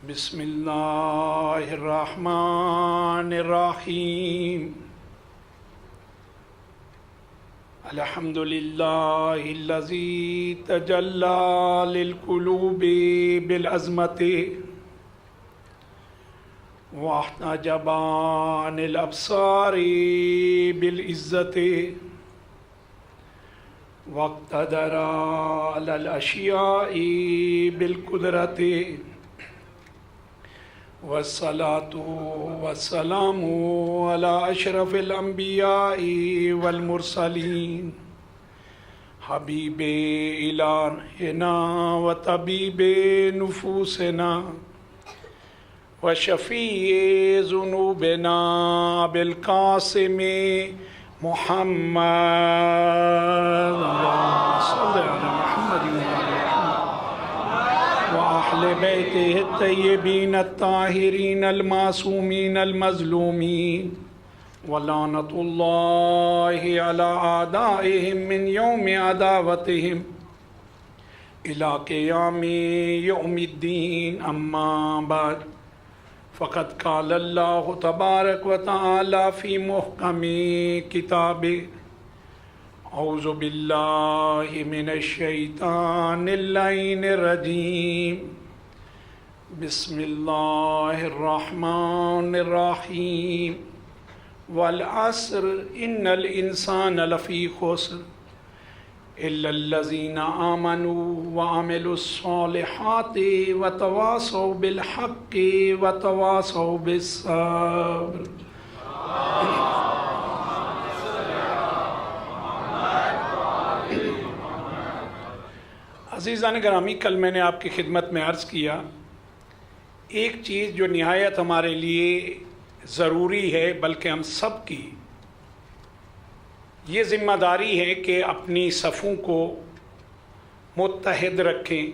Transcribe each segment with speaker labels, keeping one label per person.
Speaker 1: بسم اللہ الرحمن الرحیم الحمد للہ الذی تجلی للقلوب بالعظمت واحتجب عن الابصار بالعزت واقتدر علی الاشیاء بالقدرت والصلاة والسلام على أشرف الأنبياء والمرسلين حبيب إلهنا وطبيب نفوسنا وشفيع ذنوبنا بالقاسم محمد اللهم صل على محمد وأهل بيته الطيبين الطاهرين المعصومين المظلومين ولعنة الله على أعدائهم من يوم عداوتهم إلى قيام يوم الدين أما بعد فقد قال الله تبارك وتعالى في محكم كتابه اعوذ باللہ من الشیطان اللعین الرجیم بسم اللہ الرحمن الرحیم والعصر ان الانسان لفی خسر الا الذین آمنوا وعملوا الصالحات وتواصوا بالحق وتواصوا بالصبر. عزیزان گرامی، کل میں نے آپ کی خدمت میں عرض کیا ایک چیز جو نہایت ہمارے لیے ضروری ہے، بلکہ ہم سب کی یہ ذمہ داری ہے کہ اپنی صفوں کو متحد رکھیں،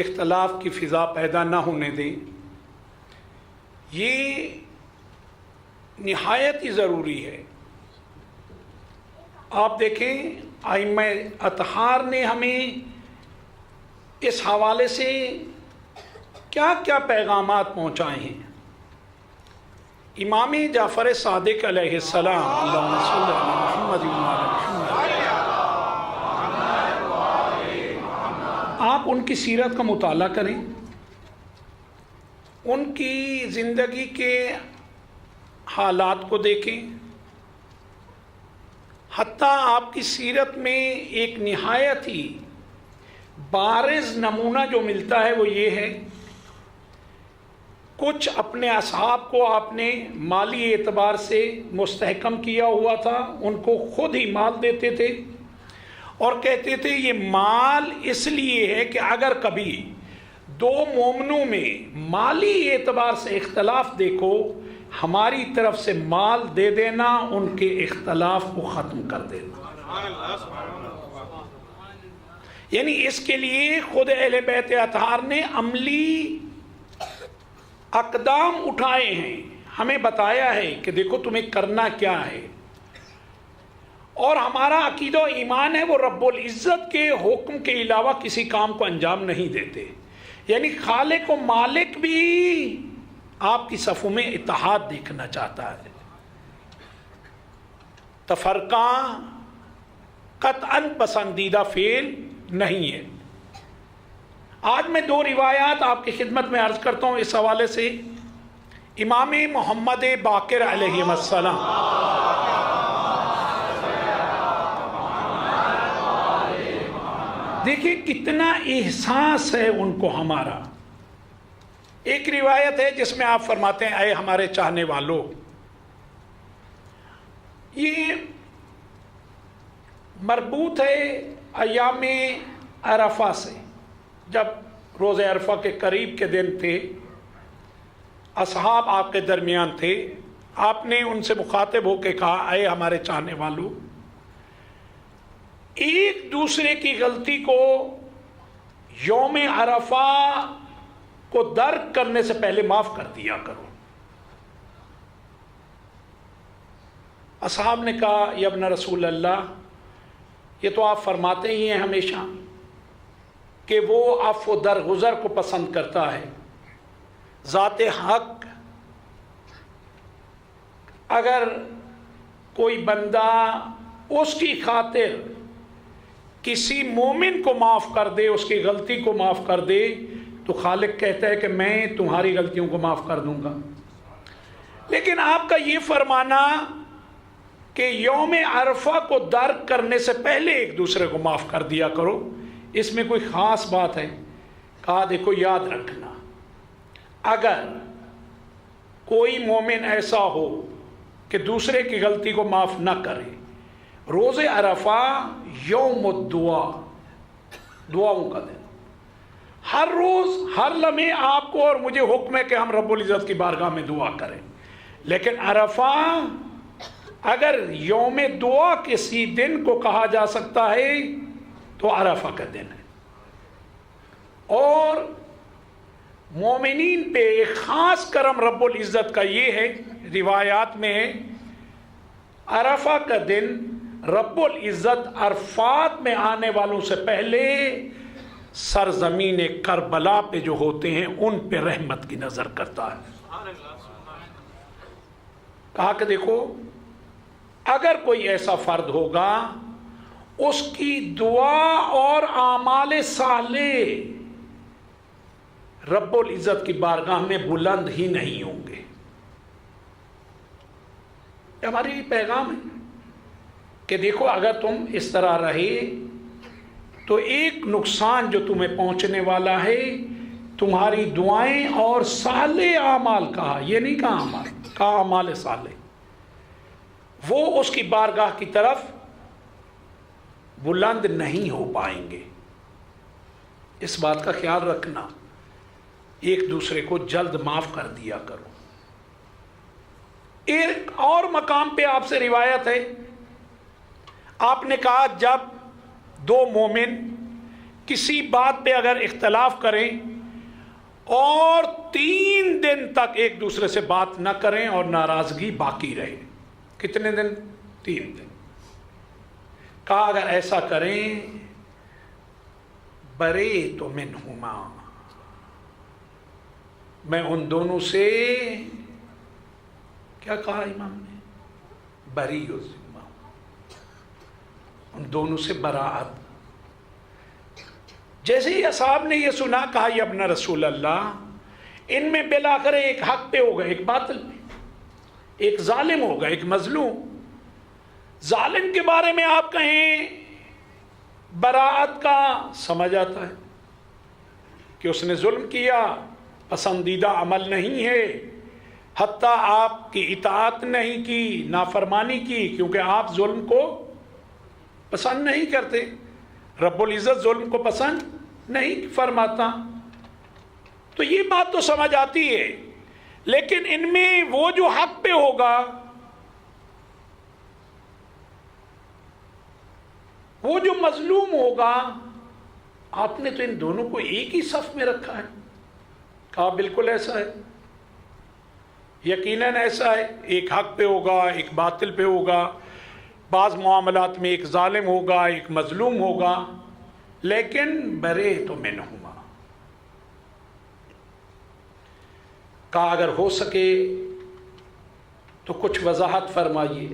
Speaker 1: اختلاف کی فضا پیدا نہ ہونے دیں. یہ نہایت ہی ضروری ہے. آپ دیکھیں ائمہ اطہار نے ہمیں اس حوالے سے کیا کیا پیغامات پہنچائے ہیں. امام جعفر صادق علیہ السلام اللہم صلی علی محمد وعلی محمد، آپ ان کی سیرت کا مطالعہ کریں، ان کی زندگی کے حالات کو دیکھیں. حتیٰ آپ کی سیرت میں ایک نہایت ہی بارز نمونہ جو ملتا ہے وہ یہ ہے، کچھ اپنے اصحاب کو آپ نے مالی اعتبار سے مستحکم کیا ہوا تھا، ان کو خود ہی مال دیتے تھے اور کہتے تھے یہ مال اس لیے ہے کہ اگر کبھی دو مومنوں میں مالی اعتبار سے اختلاف دیکھو، ہماری طرف سے مال دے دینا، ان کے اختلاف کو ختم کر دینا. یعنی اس کے لیے خود اہل بیت اطہار نے عملی اقدام اٹھائے ہیں، ہمیں بتایا ہے کہ دیکھو تمہیں کرنا کیا ہے. اور ہمارا عقیدہ و ایمان ہے وہ رب العزت کے حکم کے علاوہ کسی کام کو انجام نہیں دیتے. یعنی خالق و مالک بھی آپ کی صفوں میں اتحاد دیکھنا چاہتا ہے. تفرقہ قطعاً پسندیدہ فعل نہیں ہے. آج میں دو روایات آپ کی خدمت میں عرض کرتا ہوں اس حوالے سے. امام محمد باقر علیہ السلام دیکھیے کتنا احساس ہے ان کو ہمارا. ایک روایت ہے جس میں آپ فرماتے ہیں اے ہمارے چاہنے والوں، یہ مربوط ہے ایام عرفہ سے. جب روز عرفہ کے قریب کے دن تھے، اصحاب آپ کے درمیان تھے، آپ نے ان سے مخاطب ہو کے کہا اے ہمارے چاہنے والوں، ایک دوسرے کی غلطی کو یوم عرفہ کو درک کرنے سے پہلے معاف کر دیا کرو. اصحاب نے کہا یا ابن رسول اللہ، یہ تو آپ فرماتے ہی ہیں ہمیشہ کہ وہ عفو درگزر کو پسند کرتا ہے، ذات حق اگر کوئی بندہ اس کی خاطر کسی مومن کو معاف کر دے، اس کی غلطی کو معاف کر دے، تو خالق کہتا ہے کہ میں تمہاری غلطیوں کو معاف کر دوں گا۔ لیکن آپ کا یہ فرمانا کہ یوم عرفہ کو درک کرنے سے پہلے ایک دوسرے کو معاف کر دیا کرو، اس میں کوئی خاص بات ہے؟ کہا دیکھو یاد رکھنا، اگر کوئی مومن ایسا ہو کہ دوسرے کی غلطی کو معاف نہ کرے، روز عرفہ یوم الدعا، دعاؤں کا دن، ہر روز ہر لمحے آپ کو اور مجھے حکم ہے کہ ہم رب العزت کی بارگاہ میں دعا کریں، لیکن عرفہ اگر یوم دعا کسی دن کو کہا جا سکتا ہے تو عرفہ کا دن ہے۔ اور مومنین پہ ایک خاص کرم رب العزت کا یہ ہے، روایات میں ہے، عرفہ کا دن رب العزت عرفات میں آنے والوں سے پہلے سرزمین کربلا پہ جو ہوتے ہیں ان پہ رحمت کی نظر کرتا ہے۔ کہا کہ دیکھو اگر کوئی ایسا فرد ہوگا اس کی دعا اور اعمال صالح رب العزت کی بارگاہ میں بلند ہی نہیں ہوں گے۔ یہ ہماری پیغام ہے کہ دیکھو اگر تم اس طرح رہے تو ایک نقصان جو تمہیں پہنچنے والا ہے، تمہاری دعائیں اور صالح اعمال، کہا یہ نہیں کہا اعمال، کہا اعمال صالح، وہ اس کی بارگاہ کی طرف بلند نہیں ہو پائیں گے۔ اس بات کا خیال رکھنا، ایک دوسرے کو جلد معاف کر دیا کرو۔ ایک اور مقام پہ آپ سے روایت ہے، آپ نے کہا جب دو مومن کسی بات پہ اگر اختلاف کریں اور 3 دن تک ایک دوسرے سے بات نہ کریں اور ناراضگی باقی رہے، کتنے دن؟ 3 دن۔ کہا اگر ایسا کریں بریت منہما، میں ان دونوں سے، کیا کہا امام نے؟ بری، ان دونوں سے براعت۔ جیسے ہی اصحاب نے یہ سنا، کہا یا ابن رسول اللہ، ان میں بالآخر ایک حق پہ ہوگا، ایک باطل پہ، ایک ظالم ہوگا، ایک مظلوم۔ ظالم کے بارے میں آپ کہیں براعت کا، سمجھ آتا ہے کہ اس نے ظلم کیا، پسندیدہ عمل نہیں ہے، حتیٰ آپ کی اطاعت نہیں کی، نافرمانی کی، کیونکہ آپ ظلم کو پسند نہیں کرتے، رب العزت ظلم کو پسند نہیں فرماتا۔ تو یہ بات تو سمجھ آتی ہے، لیکن ان میں وہ جو حق پہ ہوگا، وہ جو مظلوم ہوگا، آپ نے تو ان دونوں کو ایک ہی صف میں رکھا ہے۔ کہا بالکل ایسا ہے، یقیناً ایسا ہے، ایک حق پہ ہوگا، ایک باطل پہ ہوگا، بعض معاملات میں ایک ظالم ہوگا، ایک مظلوم ہوگا، لیکن برے تو منہما۔ کہا اگر ہو سکے تو کچھ وضاحت فرمائیے۔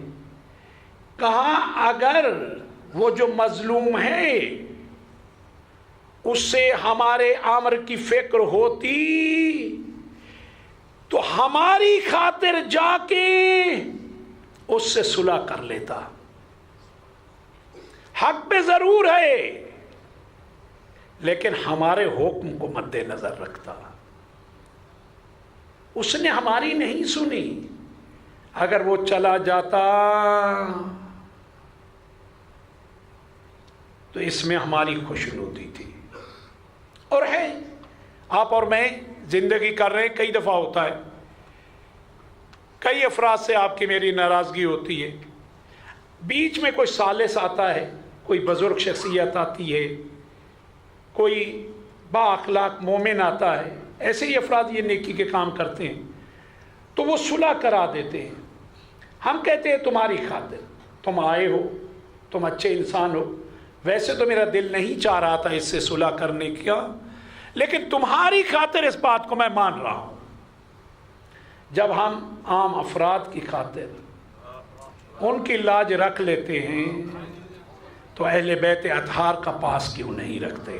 Speaker 1: کہا اگر وہ جو مظلوم ہے اس سے ہمارے امر کی فکر ہوتی تو ہماری خاطر جا کے اس سے صلح کر لیتا، حق پہ ضرور ہے لیکن ہمارے حکم کو مد نظر رکھتا۔ اس نے ہماری نہیں سنی، اگر وہ چلا جاتا تو اس میں ہماری خوشنودی تھی۔ اور ہے، آپ اور میں زندگی کر رہے ہیں، کئی دفعہ ہوتا ہے، کئی افراد سے آپ کی میری ناراضگی ہوتی ہے، بیچ میں کوئی ثالث آتا ہے، کوئی بزرگ شخصیت آتی ہے، کوئی با اخلاق مومن آتا ہے، ایسے ہی افراد یہ نیکی کے کام کرتے ہیں، تو وہ صلح کرا دیتے ہیں۔ ہم کہتے ہیں تمہاری خاطر، تم آئے ہو، تم اچھے انسان ہو، ویسے تو میرا دل نہیں چاہ رہا تھا اس سے صلح کرنے کا، لیکن تمہاری خاطر اس بات کو میں مان رہا ہوں، جب ہم عام افراد کی خاطر ان کی لاج رکھ لیتے ہیں تو اہل بیت اطہار کا پاس کیوں نہیں رکھتے؟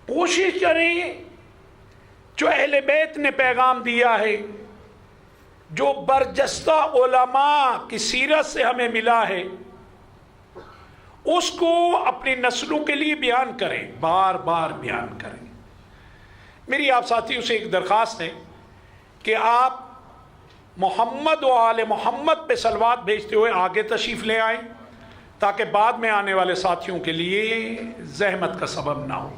Speaker 1: کوشش کریں جو اہل بیت نے پیغام دیا ہے، جو برجستہ علماء کی سیرت سے ہمیں ملا ہے، اس کو اپنی نسلوں کے لیے بیان کریں، بار بار بیان کریں۔ میری آپ ساتھیوں سے ایک درخواست ہے کہ آپ محمد و آل محمد پہ صلوات بھیجتے ہوئے آگے تشریف لے آئیں تاکہ بعد میں آنے والے ساتھیوں کے لیے زحمت کا سبب نہ ہو۔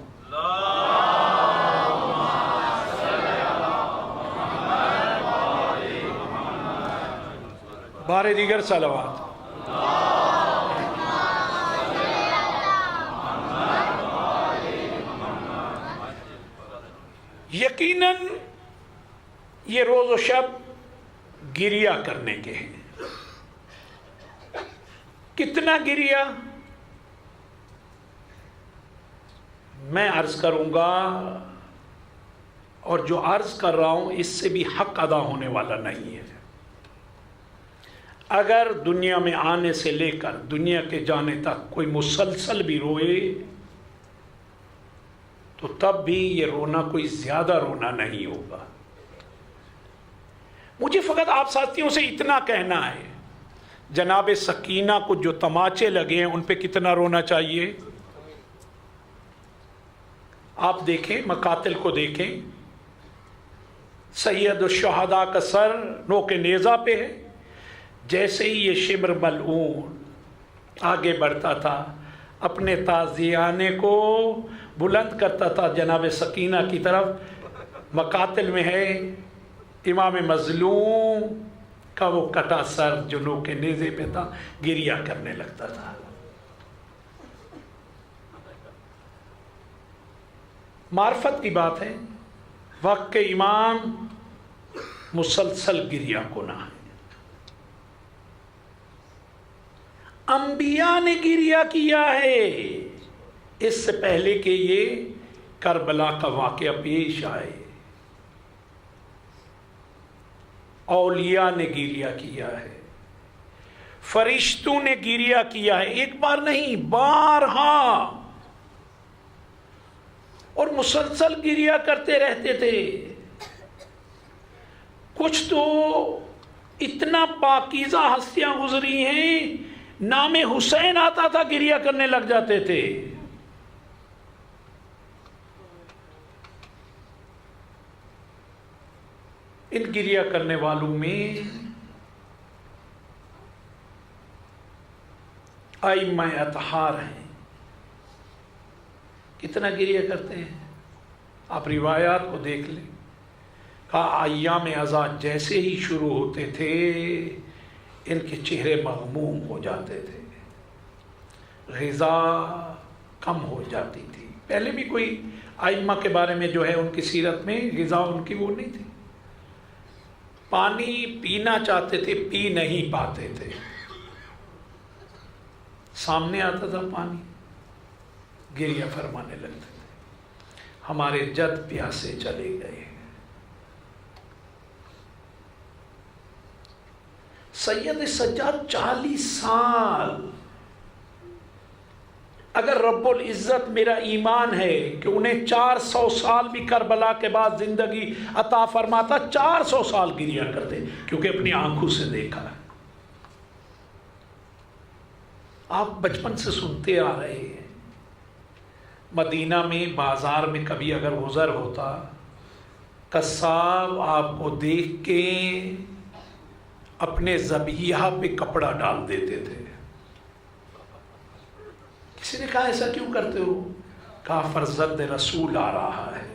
Speaker 1: بارے دیگر صلوات۔ یقیناً یہ روز و شب گریہ کرنے کے ہیں۔ کتنا گریہ؟ میں عرض کروں گا، اور جو عرض کر رہا ہوں اس سے بھی حق ادا ہونے والا نہیں ہے۔ اگر دنیا میں آنے سے لے کر دنیا کے جانے تک کوئی مسلسل بھی روئے تو تب بھی یہ رونا کوئی زیادہ رونا نہیں ہوگا۔ مجھے فقط آپ ساتھیوں سے اتنا کہنا ہے، جناب سکینہ کو جو تماچے لگے ہیں ان پہ کتنا رونا چاہیے؟ آپ دیکھیں، مقاتل کو دیکھیں، سید الشہداء کا سر نوک نیزہ پہ ہے۔ جیسے ہی یہ شبر ملعون آگے بڑھتا تھا، اپنے تازیانے کو بلند کرتا تھا جناب سکینہ کی طرف۔ مقاتل میں ہے امام مظلوم کا وہ کٹا سر جو نوک نیزے پہ تھا، گریہ کرنے لگتا تھا۔ معرفت کی بات ہے، وقت کے امام مسلسل گریہ کناں ہیں۔ انبیاء نے گریہ کیا ہے اس سے پہلے کہ یہ کربلا کا واقعہ پیش آئے۔ اولیاء نے گریہ کیا ہے، فرشتوں نے گریہ کیا ہے، ایک بار نہیں بارہا، اور مسلسل گریہ کرتے رہتے تھے۔ کچھ تو اتنا پاکیزہ ہستیاں گزری ہیں، نام حسین آتا تھا گریہ کرنے لگ جاتے تھے۔ ان گریہ کرنے والوں میں ائمہ اطہار ہیں، کتنا گریہ کرتے ہیں؟ آپ روایات کو دیکھ لیں، کہا ایام عزا جیسے ہی شروع ہوتے تھے ان کے چہرے مغموم ہو جاتے تھے، غذا کم ہو جاتی تھی۔ پہلے بھی کوئی ائمہ کے بارے میں جو ہے ان کی سیرت میں غذا ان کی وہ نہیں تھی، پانی پینا چاہتے تھے پی نہیں پاتے تھے، سامنے آتا تھا پانی گریہ فرمانے لگتے تھے، ہمارے جد پیاسے چلے گئے۔ سید سجاد 40 سال، اگر رب العزت میرا ایمان ہے کہ انہیں 400 سال بھی کربلا کے بعد زندگی عطا فرماتا، 400 سال گریہ کرتے، کیونکہ اپنی آنکھوں سے دیکھا ہے۔ آپ بچپن سے سنتے آ رہے ہیں، مدینہ میں بازار میں کبھی اگر گزر ہوتا، قصاب آپ کو دیکھ کے اپنے ذبیحہ پہ کپڑا ڈال دیتے تھے۔ کسی نے کہا ایسا کیوں کرتے ہو؟ کہا فرزند رسول آ رہا ہے،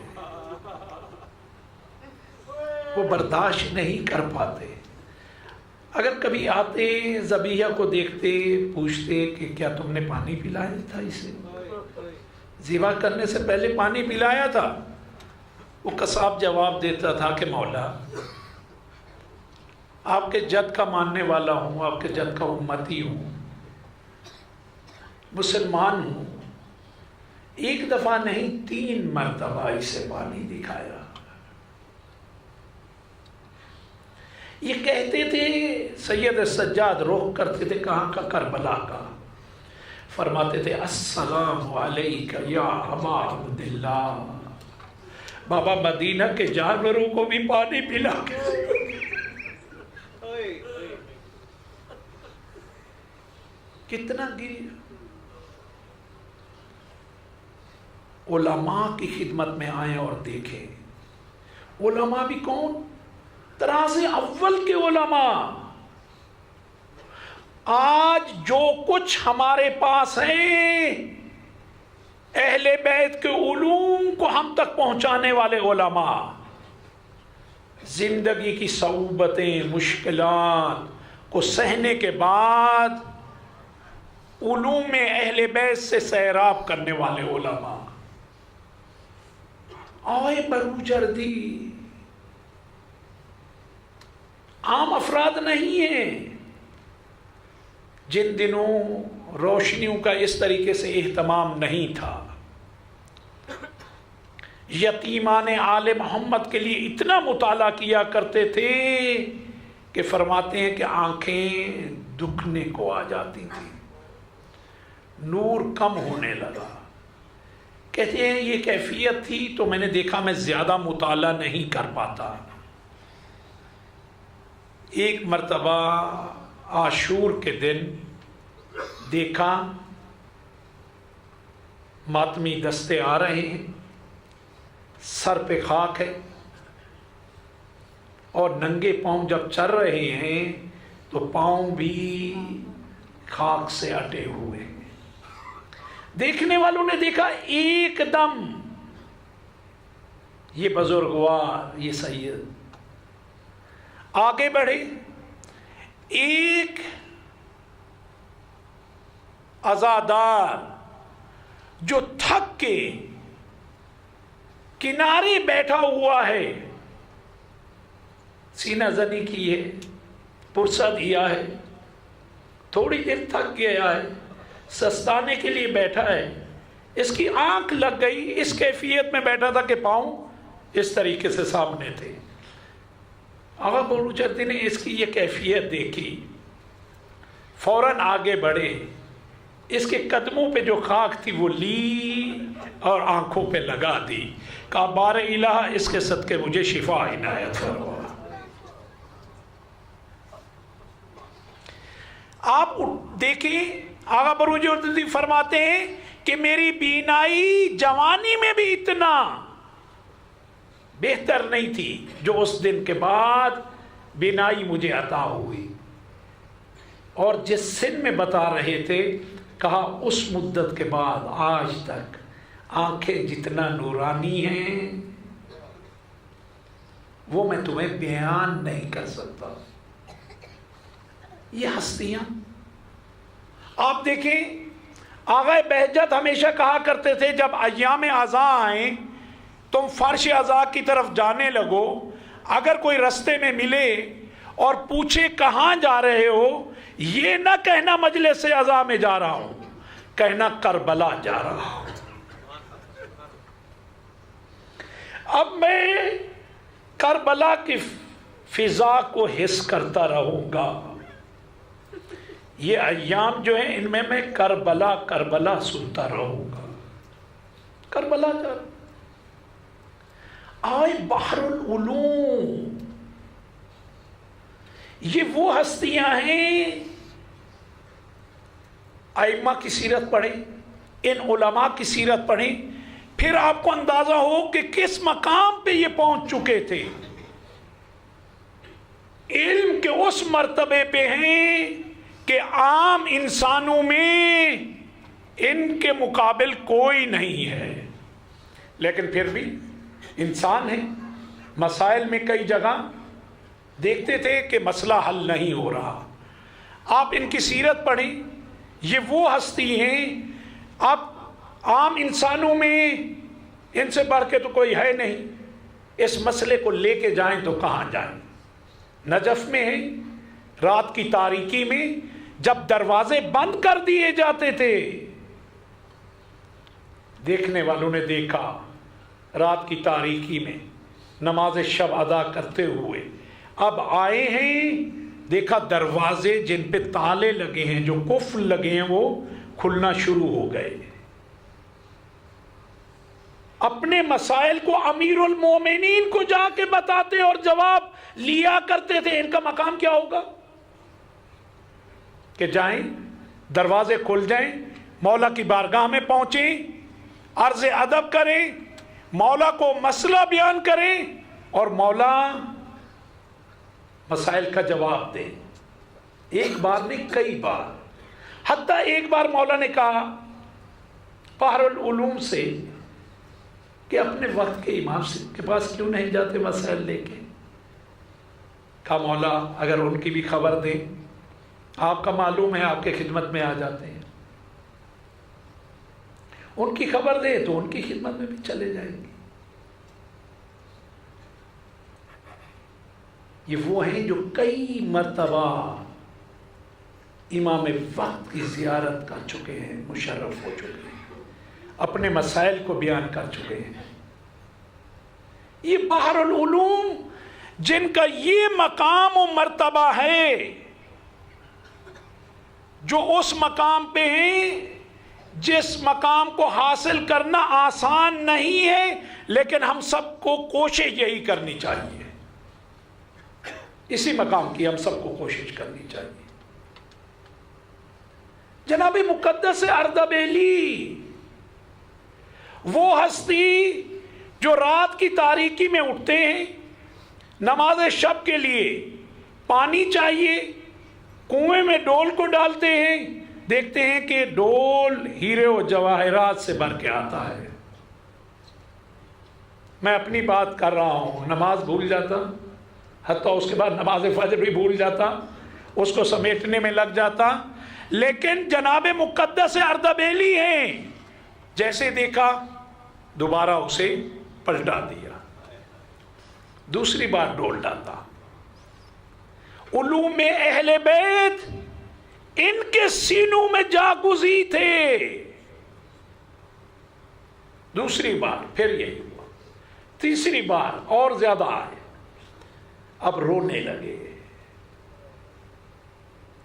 Speaker 1: وہ برداشت نہیں کر پاتے۔ اگر کبھی آتے ذبیحہ کو دیکھتے، پوچھتے کہ کیا تم نے پانی پلایا تھا اسے؟ ذبح کرنے سے پہلے پانی پلایا تھا؟ وہ قصاب جواب دیتا تھا کہ مولا آپ کے جد کا ماننے والا ہوں، آپ کے جد کا امتی ہوں، مسلمان ہوں، ایک دفعہ نہیں 3 مرتبہ اسے پانی دکھایا۔ یہ کہتے تھے، سید سجاد رخ کرتے تھے کہاں کا؟ کربلا کا. فرماتے تھے السلام علیکہ یا ابا عبداللہ. بابا مدینہ کے جانوروں کو بھی پانی پلا کے کتنا گری. علماء کی خدمت میں آئیں اور دیکھیں. علماء بھی کون؟ طراز اول کے علماء. آج جو کچھ ہمارے پاس ہے اہل بیت کے علوم کو ہم تک پہنچانے والے علماء، زندگی کی صعوبتیں مشکلات کو سہنے کے بعد علوم میں اہل بیت سے سیراب کرنے والے علماء. آئے بروجردی عام افراد نہیں ہیں. جن دنوں روشنیوں کا اس طریقے سے اہتمام نہیں تھا، یتیمان آل محمد کے لیے اتنا مطالعہ کیا کرتے تھے کہ فرماتے ہیں کہ آنکھیں دکھنے کو آ جاتی تھیں، نور کم ہونے لگا. کہتے ہیں یہ کیفیت تھی تو میں نے دیکھا میں زیادہ مطالعہ نہیں کر پاتا. ایک مرتبہ عاشور کے دن دیکھا ماتمی دستے آ رہے ہیں، سر پہ خاک ہے، اور ننگے پاؤں جب چل رہے ہیں تو پاؤں بھی خاک سے اٹے ہوئے. دیکھنے والوں نے دیکھا ایک دم یہ بزرگوار، یہ سید آگے بڑھے. ایک عزادار جو تھک کے کنارے بیٹھا ہوا ہے، سینہ زنی کی ہے، پرسہ دیا ہے، تھوڑی دیر تھک گیا ہے، سستانے کے لیے بیٹھا ہے، اس کی آنکھ لگ گئی، اس کیفیت میں بیٹھا تھا کہ پاؤں اس طریقے سے سامنے تھے. آقا بروجردی نے اس کی یہ کیفیت دیکھی، فوراً آگے بڑھے، اس کے قدموں پہ جو خاک تھی وہ لی اور آنکھوں پہ لگا دی. کہا بار الہ اس کے صدقے مجھے شفا عنایت فرما. آپ دیکھیں آقا بروجردی فرماتے ہیں کہ میری بینائی جوانی میں بھی اتنا بہتر نہیں تھی جو اس دن کے بعد بینائی مجھے عطا ہوئی. اور جس سن میں بتا رہے تھے، کہا اس مدت کے بعد آج تک آنکھیں جتنا نورانی ہیں وہ میں تمہیں بیان نہیں کر سکتا. یہ ہستیاں آپ دیکھیں. آغا بہجت ہمیشہ کہا کرتے تھے جب ایام عزا آئیں تم فرش عزا کی طرف جانے لگو، اگر کوئی رستے میں ملے اور پوچھے کہاں جا رہے ہو، یہ نہ کہنا مجلس عزا میں جا رہا ہوں، کہنا کربلا جا رہا ہوں. اب میں کربلا کی فضا کو حس کرتا رہوں گا. یہ ایام جو ہیں ان میں کربلا کربلا سنتا رہوں گا. کربلا جا آئے بحر العلوم. یہ وہ ہستیاں ہیں، ائمہ کی سیرت پڑھیں، ان علماء کی سیرت پڑھیں، پھر آپ کو اندازہ ہو کہ کس مقام پہ یہ پہنچ چکے تھے. علم کے اس مرتبے پہ ہیں کہ عام انسانوں میں ان کے مقابل کوئی نہیں ہے، لیکن پھر بھی انسان ہے. مسائل میں کئی جگہ دیکھتے تھے کہ مسئلہ حل نہیں ہو رہا. آپ ان کی سیرت پڑھیں، یہ وہ ہستی ہیں، آپ عام انسانوں میں ان سے بڑھ کے تو کوئی ہے نہیں. اس مسئلے کو لے کے جائیں تو کہاں جائیں. نجف میں ہے، رات کی تاریکی میں جب دروازے بند کر دیے جاتے تھے، دیکھنے والوں نے دیکھا رات کی تاریکی میں نماز شب ادا کرتے ہوئے اب آئے ہیں، دیکھا دروازے جن پہ تالے لگے ہیں، جو قفل لگے ہیں، وہ کھلنا شروع ہو گئے۔ اپنے مسائل کو امیر المومنین کو جا کے بتاتے اور جواب لیا کرتے تھے۔ ان کا مقام کیا ہوگا کہ جائیں، دروازے کھل جائیں، مولا کی بارگاہ میں پہنچیں، عرض ادب کریں، مولا کو مسئلہ بیان کریں، اور مولا مسائل کا جواب دیں۔ ایک بار نہیں، کئی بار، حتیٰ ایک بار مولا نے کہا بحر العلوم سے کہ اپنے وقت کے امام کے پاس کیوں نہیں جاتے مسائل لے کے؟ کہا مولا اگر ان کی بھی خبر دیں، آپ کا معلوم ہے آپ کے خدمت میں آ جاتے ہیں، ان کی خبر دیں تو ان کی خدمت میں بھی چلے جائیں گے۔ یہ وہ ہیں جو کئی مرتبہ امام وقت کی زیارت کر چکے ہیں، مشرف ہو چکے ہیں، اپنے مسائل کو بیان کر چکے ہیں۔ یہ بحر العلوم جن کا یہ مقام و مرتبہ ہے، جو اس مقام پہ ہیں جس مقام کو حاصل کرنا آسان نہیں ہے، لیکن ہم سب کو کوشش یہی کرنی چاہیے، اسی مقام کی ہم سب کو کوشش کرنی چاہیے۔ جناب مقدس اردبیلی، وہ ہستی جو رات کی تاریکی میں اٹھتے ہیں، نماز شب کے لیے پانی چاہیے، کنویں میں ڈول کو ڈالتے ہیں، دیکھتے ہیں کہ ڈول ہیرے و جواہرات سے بھر کے آتا ہے۔ میں اپنی بات کر رہا ہوں، نماز بھول جاتا، حتیٰ اس کے بعد نماز فجر بھی بھول جاتا، اس کو سمیٹنے میں لگ جاتا، لیکن جناب مقدس اردبیلی ہیں، جیسے دیکھا دوبارہ اسے پلٹا دیا، دوسری بار ڈول ڈالتا۔ علوم اہل بیت ان کے سینوں میں جاگزی تھے۔ دوسری بار پھر یہی ہوا، تیسری بار اور زیادہ آئے، اب رونے لگے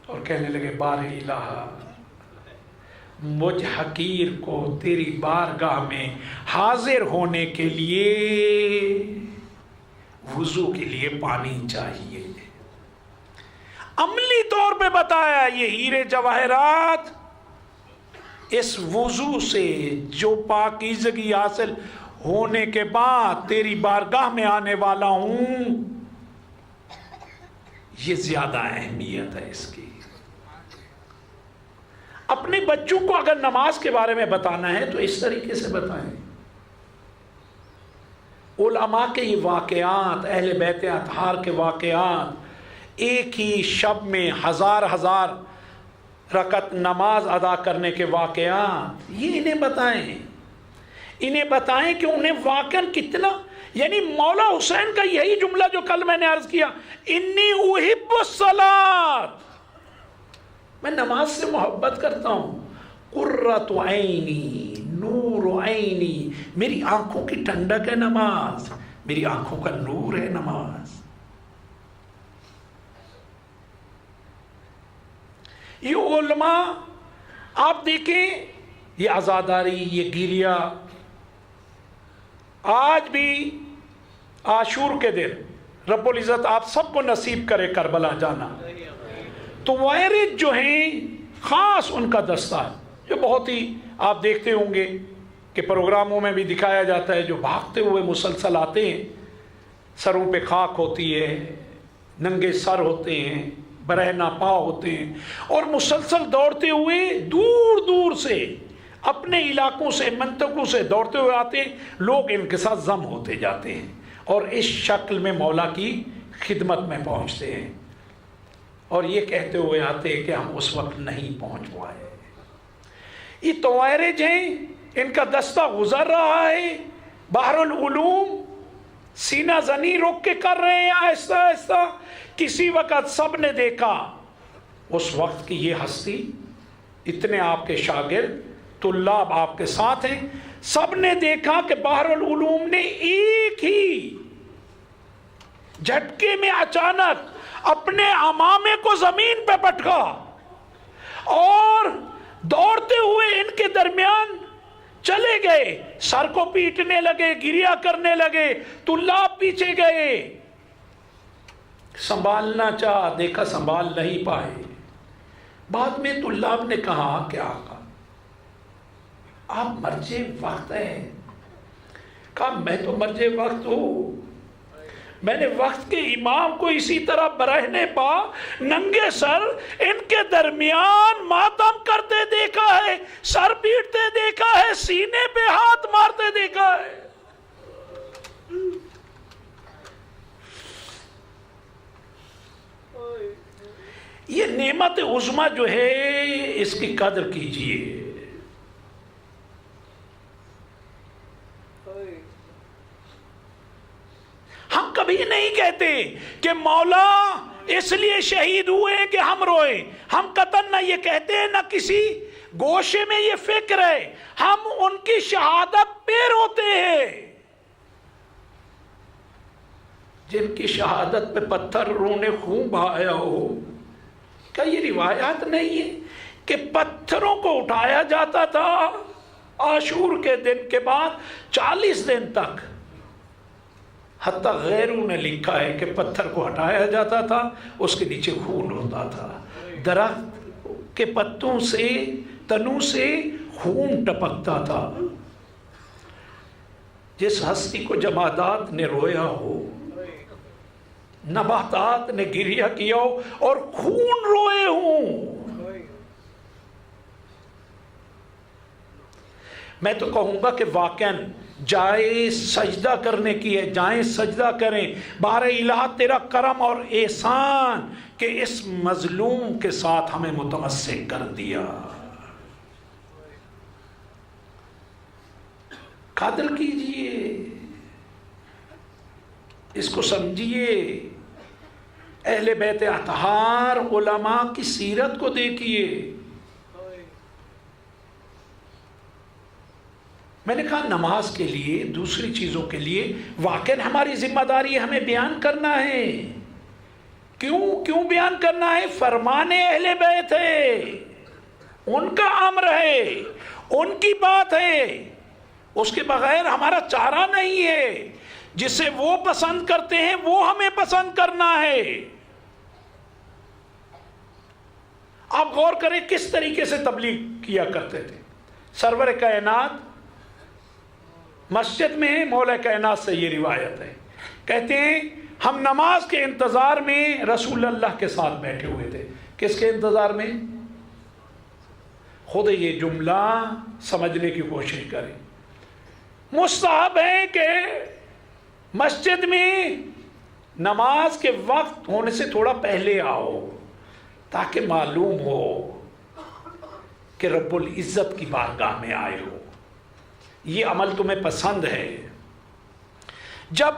Speaker 1: اور کہنے لگے بار الہ، مجھ حقیر کو تیری بارگاہ میں حاضر ہونے کے لیے وضو کے لیے پانی چاہیے۔ عملی طور پہ بتایا یہ ہیرے جواہرات اس وضو سے جو پاکیزگی حاصل ہونے کے بعد تیری بارگاہ میں آنے والا ہوں، یہ زیادہ اہمیت ہے اس کی۔ اپنے بچوں کو اگر نماز کے بارے میں بتانا ہے تو اس طریقے سے بتائیں۔ علماء کے یہ واقعات، اہل بیت اطہار کے واقعات، ایک ہی شب میں ہزار ہزار رکعت نماز ادا کرنے کے واقعات، یہ انہیں بتائیں کہ انہیں واقعاً کتنا، یعنی مولا حسین کا یہی جملہ جو کل میں نے عرض کیا، انی احب الصلاۃ، میں نماز سے محبت کرتا ہوں، قرۃ عینی، نور عینی، میری آنکھوں کی ٹھنڈک ہے نماز، میری آنکھوں کا نور ہے نماز۔ یہ علماء آپ دیکھیں، یہ عزاداری، یہ گریہ، آج بھی عاشور کے دن رب العزت آپ سب کو نصیب کرے کربلا جانا، تو وائرج جو ہیں خاص ان کا دستہ ہے، جو بہت ہی آپ دیکھتے ہوں گے کہ پروگراموں میں بھی دکھایا جاتا ہے، جو بھاگتے ہوئے مسلسل آتے ہیں، سروں پہ خاک ہوتی ہے، ننگے سر ہوتے ہیں، برہنہ پاؤں ہوتے ہیں، اور مسلسل دوڑتے ہوئے دور دور سے اپنے علاقوں سے، منطقوں سے دوڑتے ہوئے آتے ہیں، لوگ ان کے ساتھ ضم ہوتے جاتے ہیں اور اس شکل میں مولا کی خدمت میں پہنچتے ہیں، اور یہ کہتے ہوئے آتے ہیں کہ ہم اس وقت نہیں پہنچ پائے۔ یہ توائرج ہیں، ان کا دستہ گزر رہا ہے، بحر العلوم سینہ زنی رک کے کر رہے ہیں آہستہ آہستہ۔ کسی وقت سب نے دیکھا اس وقت کی یہ ہستی، اتنے آپ کے شاگرد طلاب آپ کے ساتھ ہیں، سب نے دیکھا کہ بحر العلوم نے ایک ہی جھٹکے میں اچانک اپنے امامے کو زمین پہ پٹکا اور دوڑتے ہوئے ان کے درمیان چلے گئے، سر کو پیٹنے لگے، گریا کرنے لگے، طلاب پیچھے گئے، سنبھالنا چاہا، دیکھا سنبھال نہیں پائے۔ بعد میں طلاب نے کہا کہ آقا آپ مرجع وقت ہیں۔ کہا میں تو مرجع وقت ہوں، میں نے وقت کے امام کو اسی طرح برہنے پا ننگے سر ان کے درمیان ماتم کرتے دیکھا ہے، سر پیٹتے دیکھا ہے، سینے پہ ہاتھ مارتے دیکھا ہے۔ یہ نعمت عظمیٰ جو ہے اس کی قدر کیجئے۔ ہم کبھی نہیں کہتے کہ مولا اس لیے شہید ہوئے کہ ہم روئیں، ہم قطعاً نہ یہ کہتے ہیں، نہ کسی گوشے میں یہ فکر ہے، ہم ان کی شہادت پہ روتے ہیں۔ جن کی شہادت پہ پتھر رونے خون بہایا ہو، کیا یہ روایات نہیں ہے کہ پتھروں کو اٹھایا جاتا تھا عاشور کے دن کے بعد 40 دن تک؟ حتیٰ غیروں نے لکھا ہے کہ پتھر کو ہٹایا جاتا تھا، اس کے نیچے خون ہوتا تھا، درخت کے پتوں سے، تنوں سے خون ٹپکتا تھا۔ جس ہستی کو جمادات نے رویا ہو، نباتات نے گریہ کیا ہو اور خون روئے ہوں، میں تو کہوں گا کہ واقعاً جائے سجدہ کرنے کی ہے، جائیں سجدہ کریں، بار الہ تیرا کرم اور احسان کہ اس مظلوم کے ساتھ ہمیں متمسک کر دیا۔ قدر کیجئے، اس کو سمجھیے۔ اہل بیت اطہار علماء کی سیرت کو دیکھیے۔ میں نے کہا نماز کے لیے، دوسری چیزوں کے لیے واقعاً ہماری ذمہ داری ہمیں بیان کرنا ہے۔ کیوں بیان کرنا ہے؟ فرمان اہل بیت ہے، ان کا امر ہے، ان کی بات ہے، اس کے بغیر ہمارا چارہ نہیں ہے۔ جسے وہ پسند کرتے ہیں وہ ہمیں پسند کرنا ہے۔ آپ غور کریں کس طریقے سے تبلیغ کیا کرتے تھے۔ سرور کائنات مسجد میں مولا کائنات سے یہ روایت ہے، کہتے ہیں ہم نماز کے انتظار میں رسول اللہ کے ساتھ بیٹھے ہوئے تھے۔ کس کے انتظار میں؟ خود یہ جملہ سمجھنے کی کوشش کریں۔ مستحب ہے کہ مسجد میں نماز کے وقت ہونے سے تھوڑا پہلے آؤ، تاکہ معلوم ہو کہ رب العزت کی بارگاہ میں آئے ہو، یہ عمل تمہیں پسند ہے۔ جب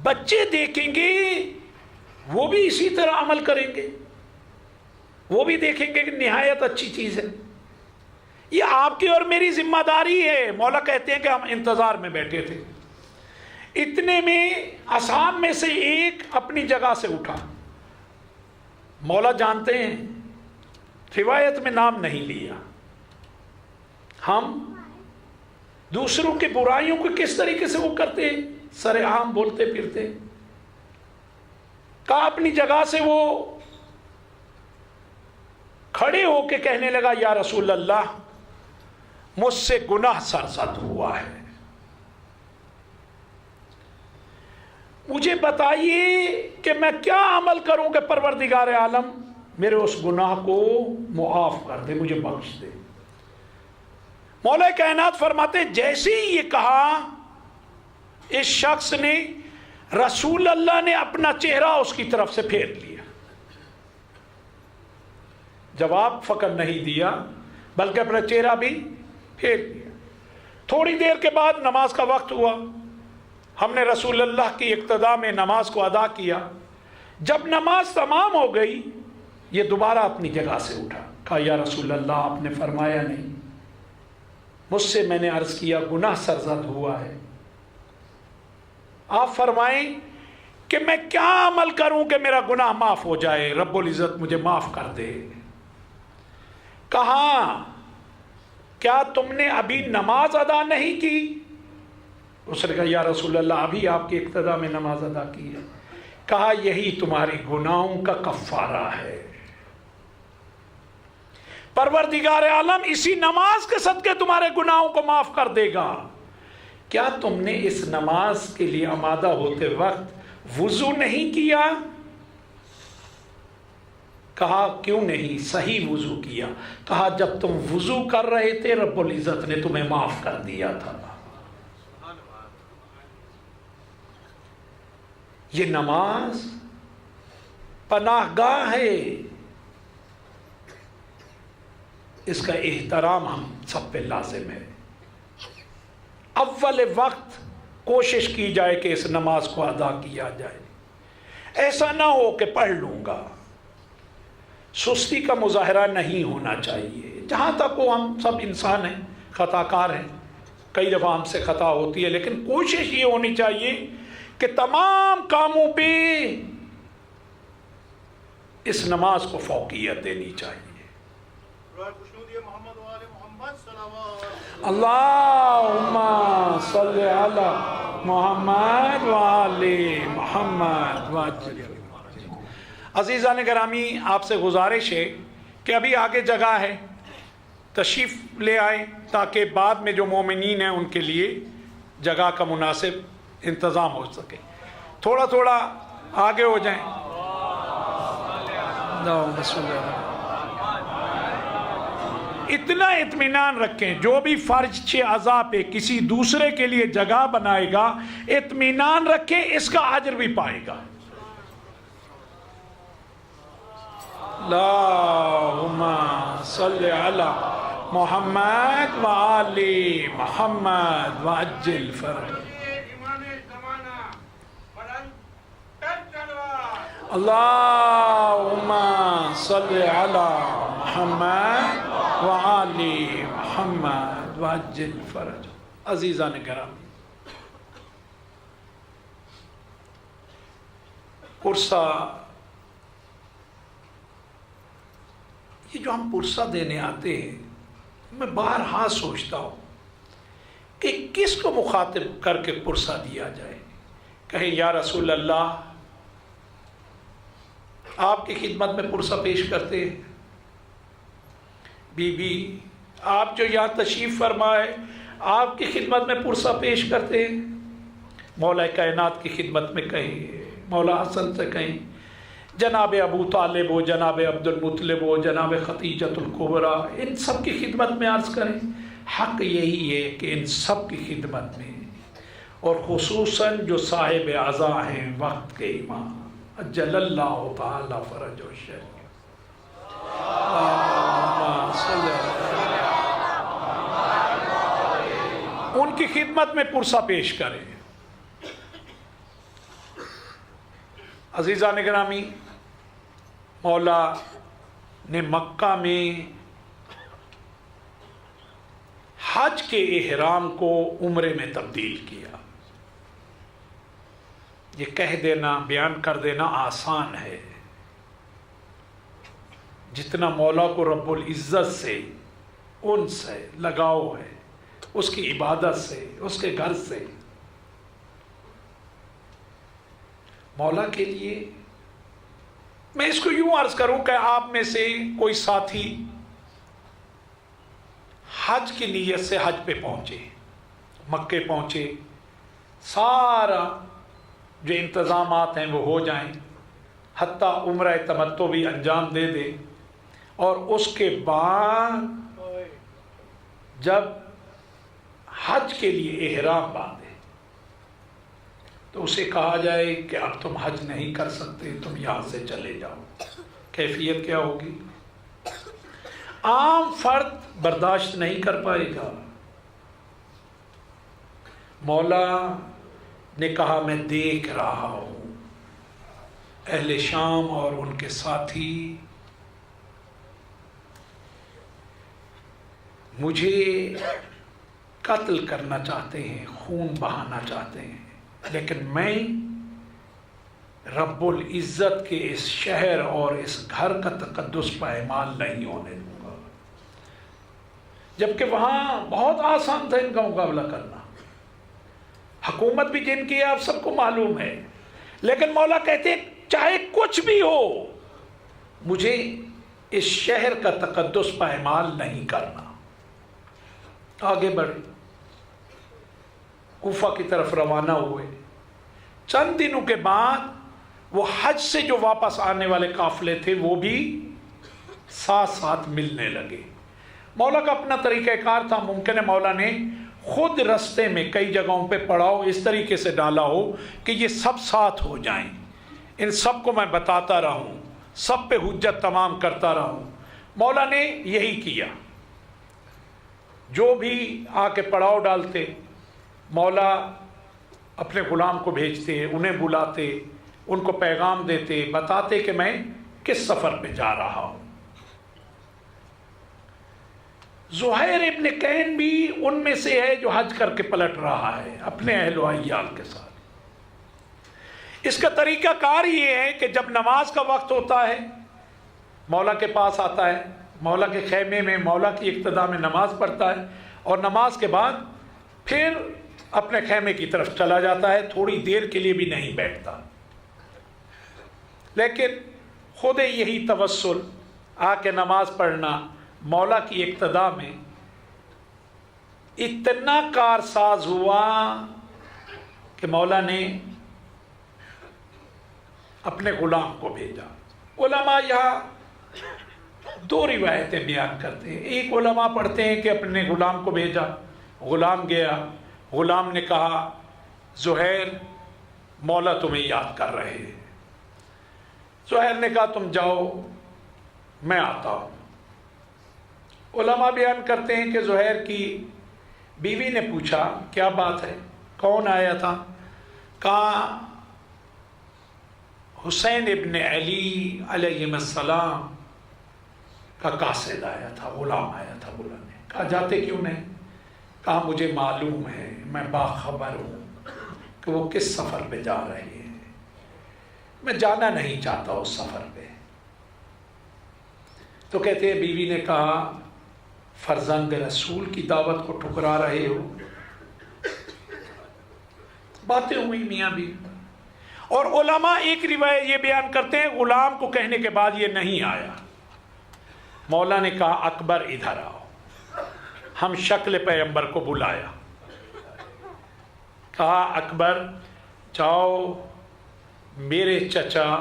Speaker 1: بچے دیکھیں گے وہ بھی اسی طرح عمل کریں گے، وہ بھی دیکھیں گے کہ نہایت اچھی چیز ہے۔ یہ آپ کی اور میری ذمہ داری ہے۔ مولا کہتے ہیں کہ ہم انتظار میں بیٹھے تھے، اتنے میں اصحاب میں سے ایک اپنی جگہ سے اٹھا۔ مولا جانتے ہیں، روایت میں نام نہیں لیا، ہم دوسروں کے برائیوں کو کس طریقے سے وہ کرتے ہیں، سر عام بولتے پھرتے۔ کہا اپنی جگہ سے وہ کھڑے ہو کے کہنے لگا یا رسول اللہ مجھ سے گناہ سرزد ہوا ہے، مجھے بتائیے کہ میں کیا عمل کروں کہ پروردگار عالم میرے اس گناہ کو معاف کر دے، مجھے بخش دے۔ مولا کائنات فرماتے جیسے ہی یہ کہا اس شخص نے، رسول اللہ نے اپنا چہرہ اس کی طرف سے پھیر لیا، جواب فقط نہیں دیا بلکہ اپنا چہرہ بھی پھیر لیا۔ تھوڑی دیر کے بعد نماز کا وقت ہوا، ہم نے رسول اللہ کی اقتداء میں نماز کو ادا کیا۔ جب نماز تمام ہو گئی یہ دوبارہ اپنی جگہ سے اٹھا، کہا یا رسول اللہ آپ نے فرمایا نہیں، مجھ سے میں نے عرض کیا گناہ سرزد ہوا ہے، آپ فرمائیں کہ میں کیا عمل کروں کہ میرا گناہ معاف ہو جائے، رب العزت مجھے معاف کر دے۔ کہا کیا تم نے ابھی نماز ادا نہیں کی؟ اس نے کہا یا رسول اللہ ابھی آپ کی اقتداء میں نماز ادا کی ہے۔ کہا یہی تمہاری گناہوں کا کفارہ ہے، پروردگار عالم اسی نماز کے صدقے تمہارے گناہوں کو معاف کر دے گا۔ کیا تم نے اس نماز کے لیے آمادہ ہوتے وقت وضو نہیں کیا؟ کہا کیوں نہیں، صحیح وضو کیا۔ کہا جب تم وضو کر رہے تھے رب العزت نے تمہیں معاف کر دیا تھا۔ یہ نماز پناہ گاہ ہے، اس کا احترام ہم سب پہ لازم ہے۔ اول وقت کوشش کی جائے کہ اس نماز کو ادا کیا جائے، ایسا نہ ہو کہ پڑھ لوں گا، سستی کا مظاہرہ نہیں ہونا چاہیے۔ جہاں تک وہ ہم سب انسان ہیں، خطا کار ہیں، کئی دفعہ ہم سے خطا ہوتی ہے، لیکن کوشش یہ ہونی چاہیے کہ تمام کاموں پہ اس نماز کو فوقیت دینی چاہیے۔ اللہم صلی علی محمد وآل محمد۔ عزیزان گرامی، آپ سے گزارش ہے کہ ابھی آگے جگہ ہے، تشریف لے آئے تاکہ بعد میں جو مومنین ہیں ان کے لیے جگہ کا مناسب انتظام ہو سکے۔ تھوڑا تھوڑا آگے ہو جائیں۔ اتنا اطمینان رکھیں، جو بھی فرض 6 اعضاء پہ کسی دوسرے کے لیے جگہ بنائے گا، اطمینان رکھیں اس کا اجر بھی پائے گا۔ اللہم صلی علی محمد وآل محمد وعجل فرج۔ اللہم صلی علی محمد وآل محمد وعجل فرج۔ عزیزان گرامی، پرسہ، یہ جو ہم پرسہ دینے آتے ہیں، میں بارہا سوچتا ہوں کہ کس کو مخاطب کر کے پرسہ دیا جائے۔ کہیں یا رسول اللہ آپ کی خدمت میں پرسہ پیش کرتے ہیں، بی بی آپ جو یہاں تشریف فرمائے آپ کی خدمت میں پرسہ پیش کرتے ہیں، مولا کائنات کی خدمت میں کہیں، مولا حسن سے کہیں، جناب ابو طالب ہو، جناب عبد المطلب ہو، جناب خدیجۃ الکبریٰ، ان سب کی خدمت میں عرض کریں۔ حق یہی ہے کہ ان سب کی خدمت میں، اور خصوصاً جو صاحب عزا ہیں، وقت کے امام اجل اللہ تعالی فرج و شریف، ان کی خدمت میں پرسہ پیش کریں۔ عزیزان گرامی، مولا نے مکہ میں حج کے احرام کو عمرے میں تبدیل کیا۔ یہ کہہ دینا، بیان کر دینا آسان ہے، جتنا مولا کو رب العزت سے، انس ہے، لگاؤ ہے، اس کی عبادت سے، اس کے گھر سے، مولا کے لیے میں اس کو یوں عرض کروں کہ آپ میں سے کوئی ساتھی حج کی نیت سے حج پہ پہنچے، مکے پہنچے، سارا جو انتظامات ہیں وہ ہو جائیں، حتیٰ عمرہ تمتع بھی انجام دے دے، اور اس کے بعد جب حج کے لیے احرام باندھے تو اسے کہا جائے کہ اب تم حج نہیں کر سکتے، تم یہاں سے چلے جاؤ۔ کیفیت کیا ہوگی؟ عام فرد برداشت نہیں کر پائے گا۔ مولا نے کہا میں دیکھ رہا ہوں اہل شام اور ان کے ساتھی مجھے قتل کرنا چاہتے ہیں، خون بہانا چاہتے ہیں، لیکن میں رب العزت کے اس شہر اور اس گھر کا تقدس پائمال نہیں ہونے دوں گا، جبکہ وہاں بہت آسان تھا ان کا مقابلہ کرنا، حکومت بھی جن کی ہے آپ سب کو معلوم ہے، لیکن مولا کہتے ہیں چاہے کچھ بھی ہو مجھے اس شہر کا تقدس پائمال نہیں کرنا۔ آگے بڑھے، کوفہ کی طرف روانہ ہوئے۔ چند دنوں کے بعد وہ حج سے جو واپس آنے والے قافلے تھے وہ بھی ساتھ ساتھ ملنے لگے۔ مولا کا اپنا طریقہ کار تھا، ممکن ہے مولا نے خود رستے میں کئی جگہوں پہ پڑاؤ اس طریقے سے ڈالا ہو کہ یہ سب ساتھ ہو جائیں، ان سب کو میں بتاتا رہوں، سب پہ حجت تمام کرتا رہوں۔ مولا نے یہی کیا، جو بھی آ کے پڑاؤ ڈالتے مولا اپنے غلام کو بھیجتے، انہیں بلاتے، ان کو پیغام دیتے، بتاتے کہ میں کس سفر پہ جا رہا ہوں۔ زہیر ابن کین بھی ان میں سے ہے جو حج کر کے پلٹ رہا ہے اپنے اہل و عیال کے ساتھ۔ اس کا طریقہ کار یہ ہے کہ جب نماز کا وقت ہوتا ہے مولا کے پاس آتا ہے، مولا کے خیمے میں مولا کی اقتداء میں نماز پڑھتا ہے، اور نماز کے بعد پھر اپنے خیمے کی طرف چلا جاتا ہے، تھوڑی دیر کے لیے بھی نہیں بیٹھتا، لیکن خود یہی توسل آ کے نماز پڑھنا مولا کی اقتداء میں اتنا کارساز ہوا کہ مولا نے اپنے غلام کو بھیجا۔ علماء یہاں دو روایتیں بیان کرتے ہیں، ایک علماء پڑھتے ہیں کہ اپنے غلام کو بھیجا، غلام گیا، غلام نے کہا زہیر مولا تمہیں یاد کر رہے ہیں۔ زہیر نے کہا تم جاؤ میں آتا ہوں۔ علماء بیان کرتے ہیں کہ زہیر کی بیوی نے پوچھا کیا بات ہے، کون آیا تھا؟ کہا حسین ابن علی علیہ السلام کا قاصد آیا تھا، غلام آیا تھا بلانے۔ کہا جاتے کیوں نہیں؟ کہا مجھے معلوم ہے، میں باخبر ہوں کہ وہ کس سفر پہ جا رہے ہیں، میں جانا نہیں چاہتا اس سفر پہ۔ تو کہتے ہیں بیوی نے کہا فرزند رسول کی دعوت کو ٹھکرا رہے ہو۔ باتیں ہوئی میاں بیوی، اور علماء ایک روایت یہ بیان کرتے ہیں غلام کو کہنے کے بعد یہ نہیں آیا۔ مولا نے کہا اکبر ادھر آؤ، ہم شکل پیغمبر کو بلایا، کہا اکبر جاؤ میرے چچا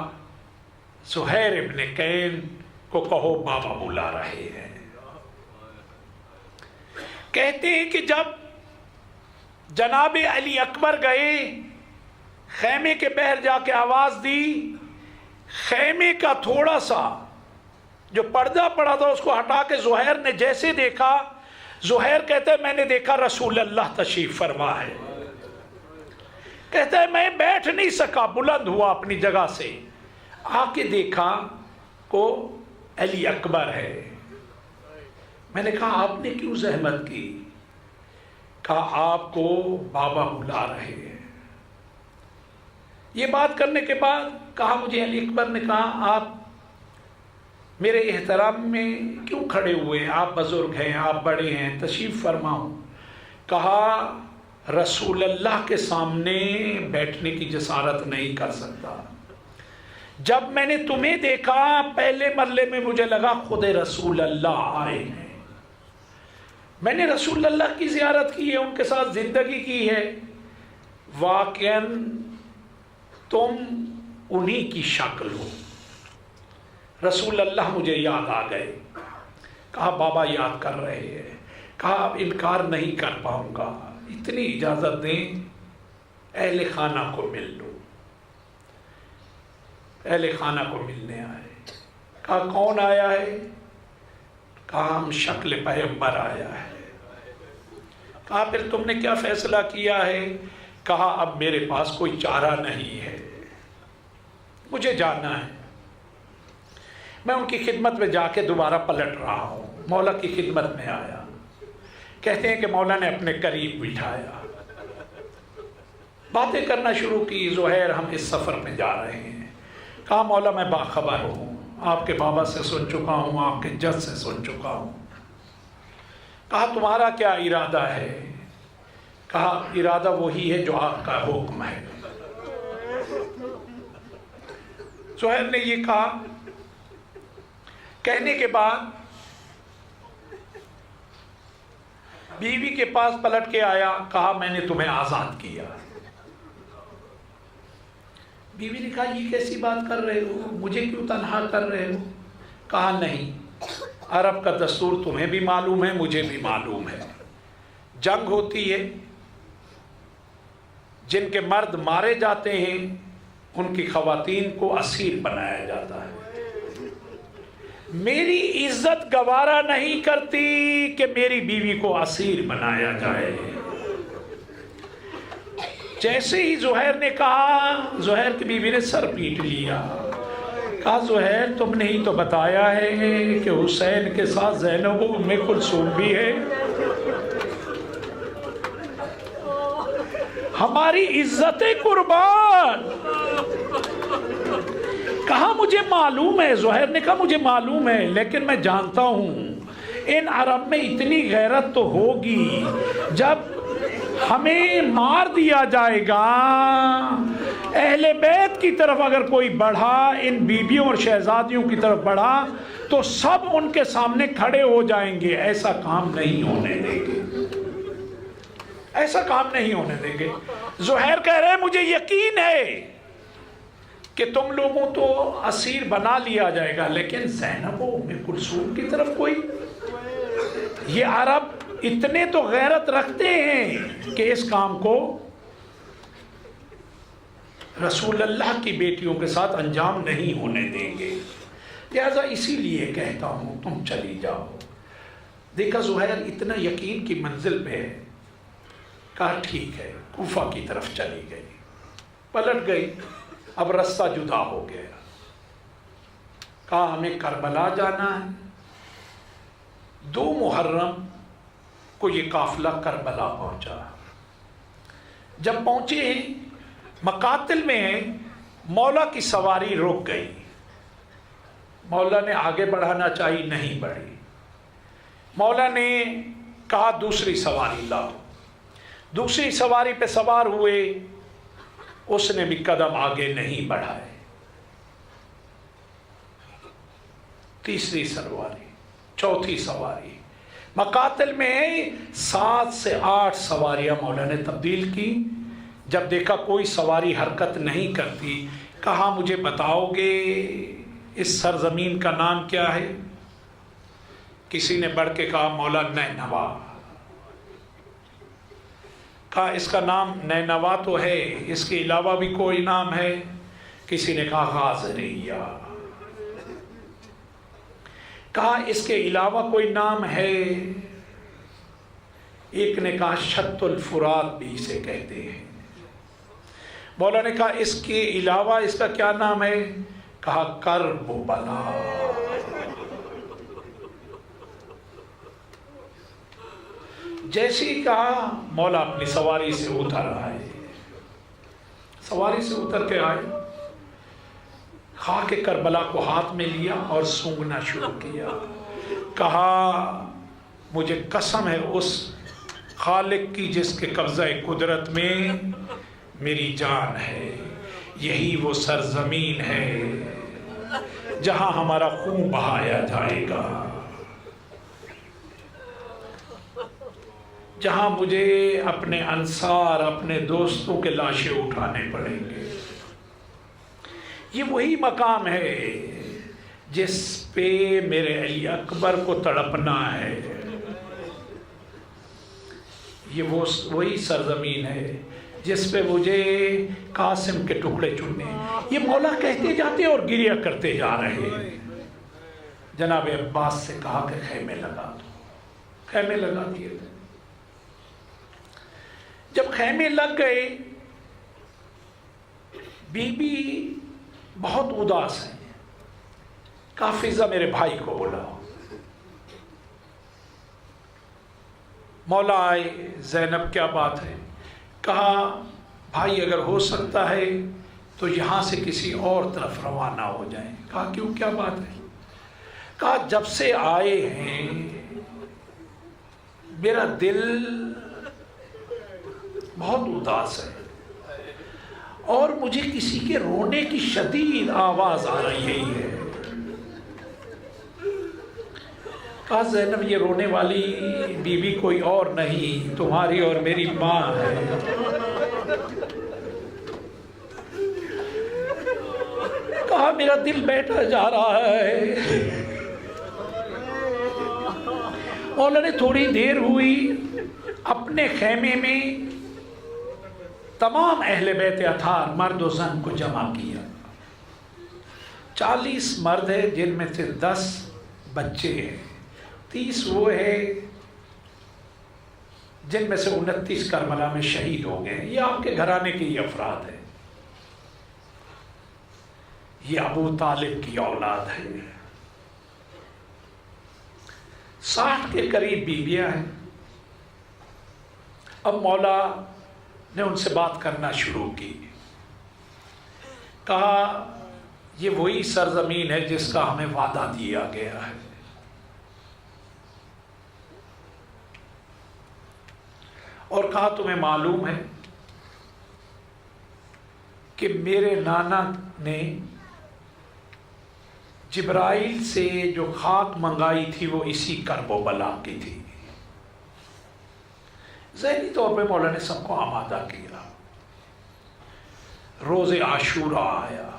Speaker 1: زہیر ابن کین کو کہو بابا بلا رہے ہیں۔ کہتے ہیں کہ جب جناب علی اکبر گئے، خیمے کے باہر جا کے آواز دی، خیمے کا تھوڑا سا جو پردہ پڑا تھا اس کو ہٹا کے زہیر نے جیسے دیکھا، زہیر کہتا ہے میں نے دیکھا رسول اللہ تشریف فرما ہے۔ کہتا ہے میں بیٹھ نہیں سکا، بلند ہوا اپنی جگہ سے، آ کے دیکھا کو علی اکبر ہے۔ میں نے کہا آپ نے کیوں زحمت کی؟ کہا آپ کو بابا بلا رہے ہیں۔ یہ بات کرنے کے بعد کہا مجھے علی اکبر نے کہا آپ میرے احترام میں کیوں کھڑے ہوئے ہیں؟ آپ بزرگ ہیں، آپ بڑے ہیں، تشریف فرماؤ۔ کہا رسول اللہ کے سامنے بیٹھنے کی جسارت نہیں کر سکتا، جب میں نے تمہیں دیکھا پہلے مرلے میں مجھے لگا خود رسول اللہ آئے ہیں، میں نے رسول اللہ کی زیارت کی ہے، ان کے ساتھ زندگی کی ہے، واقعاً تم انہی کی شکل ہو۔ رسول اللہ مجھے یاد آ گئے۔ کہا بابا یاد کر رہے ہیں۔ کہا اب انکار نہیں کر پاؤں گا، اتنی اجازت دیں اہل خانہ کو مل لو۔ اہل خانہ کو ملنے آئے۔ کہا کون آیا ہے؟ کہا ہم شکل پیغمبر آیا ہے۔ کہا پھر تم نے کیا فیصلہ کیا ہے؟ کہا اب میرے پاس کوئی چارہ نہیں ہے، مجھے جانا ہے۔ میں ان کی خدمت میں جا کے دوبارہ پلٹ رہا ہوں، مولا کی خدمت میں آیا۔ کہتے ہیں کہ مولا نے اپنے قریب بٹھایا، باتیں کرنا شروع کی، زہیر ہم اس سفر پہ جا رہے ہیں۔ کہا مولا میں باخبر ہوں، آپ کے بابا سے سن چکا ہوں، آپ کے جد سے سن چکا ہوں۔ کہا تمہارا کیا ارادہ ہے؟ کہا ارادہ وہی ہے جو آپ کا حکم ہے۔ زہیر نے یہ کہا، کہنے کے بعد بیوی کے پاس پلٹ کے آیا، کہا میں نے تمہیں آزاد کیا۔ بیوی نے کہا یہ کیسی بات کر رہے ہو، مجھے کیوں تنہا کر رہے ہو؟ کہا نہیں، عرب کا دستور تمہیں بھی معلوم ہے، مجھے بھی معلوم ہے، جنگ ہوتی ہے، جن کے مرد مارے جاتے ہیں ان کی خواتین کو اسیر بنایا جاتا ہے۔ میری عزت گوارا نہیں کرتی کہ میری بیوی کو اسیر بنایا جائے۔ جیسے ہی زہیر نے کہا، زہیر کی بیوی نے سر پیٹ لیا، کہا زہیر تم نے ہی تو بتایا ہے کہ حسین کے ساتھ زینب و ام کلثوم بھی ہے، ہماری عزت قربان۔ کہا مجھے معلوم ہے، زہیر نے کہا مجھے معلوم ہے، لیکن میں جانتا ہوں ان عرب میں اتنی غیرت تو ہوگی، جب ہمیں مار دیا جائے گا، اہل بیت کی طرف اگر کوئی بڑھا، ان بیبیوں اور شہزادیوں کی طرف بڑھا تو سب ان کے سامنے کھڑے ہو جائیں گے، ایسا کام نہیں ہونے دیں گے، ایسا کام نہیں ہونے دیں گے۔ زہیر کہہ رہے ہیں مجھے یقین ہے کہ تم لوگوں تو اسیر بنا لیا جائے گا، لیکن زینب و ام کلثوم کی طرف کوئی، یہ عرب اتنے تو غیرت رکھتے ہیں کہ اس کام کو رسول اللہ کی بیٹیوں کے ساتھ انجام نہیں ہونے دیں گے، لہذا اسی لیے کہتا ہوں تم چلی جاؤ۔ دیکھا زہیر اتنا یقین کی منزل پہ ہے، کہا ٹھیک ہے، کوفہ کی طرف چلی گئی، پلٹ گئی، اب رستہ جدا ہو گیا، کہا ہمیں کربلا جانا ہے۔ 2 محرم کو یہ قافلہ کربلا پہنچا۔ جب پہنچے مقاتل میں مولا کی سواری رک گئی، مولا نے آگے بڑھانا چاہی، نہیں بڑھی، مولا نے کہا دوسری سواری لاؤ، دوسری سواری پہ سوار ہوئے، اس نے بھی قدم آگے نہیں بڑھائے، تیسری سواری، چوتھی سواری، مقاتل میں 7 سے 8 سواریاں مولا نے تبدیل کی۔ جب دیکھا کوئی سواری حرکت نہیں کرتی، کہا مجھے بتاؤ گے اس سرزمین کا نام کیا ہے؟ کسی نے بڑھ کے کہا مولا نینوا۔ کہا اس کا نام نینوا تو ہے، اس کے علاوہ بھی کوئی نام ہے؟ کسی نے کہا غازریہ۔ کہا اس کے علاوہ کوئی نام ہے؟ ایک نے کہا شط الفرات بھی اسے کہتے ہیں۔ مولا نے کہا اس کے علاوہ اس کا کیا نام ہے؟ کہا کرب و بلا۔ جیسے ہی کہا مولا اپنی سواری سے اتر آئے، سواری سے اتر کے آئے، خاک کربلا کو ہاتھ میں لیا اور سونگنا شروع کیا، کہا مجھے قسم ہے اس خالق کی جس کے قبضہ قدرت میں میری جان ہے، یہی وہ سرزمین ہے جہاں ہمارا خون بہایا جائے گا، جہاں مجھے اپنے انصار، اپنے دوستوں کے لاشیں اٹھانے پڑیں گے۔ یہ وہی مقام ہے جس پہ میرے علی اکبر کو تڑپنا ہے، یہ وہی سرزمین ہے جس پہ مجھے قاسم کے ٹکڑے چننے۔ یہ مولا کہتے جاتے اور گریہ کرتے جا رہے ہیں۔ جناب عباس سے کہا کہ خیمے لگا دو، خیمے لگا دیے تھے۔ جب خیمے لگ گئے، بی بی بہت اداس ہے، کہا فضہ میرے بھائی کو بلاؤ۔ مولا آئے، زینب کیا بات ہے؟ کہا بھائی اگر ہو سکتا ہے تو یہاں سے کسی اور طرف روانہ ہو جائیں. کہا کیوں, کیا بات ہے؟ کہا جب سے آئے ہیں میرا دل بہت اداس ہے اور مجھے کسی کے رونے کی شدید آواز آ رہی ہے. کہا زینب یہ رونے والی بیوی کوئی اور نہیں, تمہاری اور میری ماں ہے. کہا میرا دل بیٹھا جا رہا ہے. مولا نے تھوڑی دیر ہوئی اپنے خیمے میں تمام اہل بیت اطہار مرد و زن کو جمع کیا. 40 مرد ہے جن میں سے 10 بچے ہیں, 30 وہ ہے جن میں سے 29 کربلا میں شہید ہو گئے. یہ آپ کے گھرانے کے یہ افراد ہیں. یہ ابو طالب کی اولاد ہے. 60 کے قریب بیویاں ہیں. اب مولا نے ان سے بات کرنا شروع کی. کہا یہ وہی سرزمین ہے جس کا ہمیں وعدہ دیا گیا ہے. اور کہا تمہیں معلوم ہے کہ میرے نانا نے جبرائیل سے جو خاک منگائی تھی وہ اسی کرب و بلا کی تھی. ذہنی طور پہ مولا نے سب کو آمادہ کیا. روز عاشورہ آیا,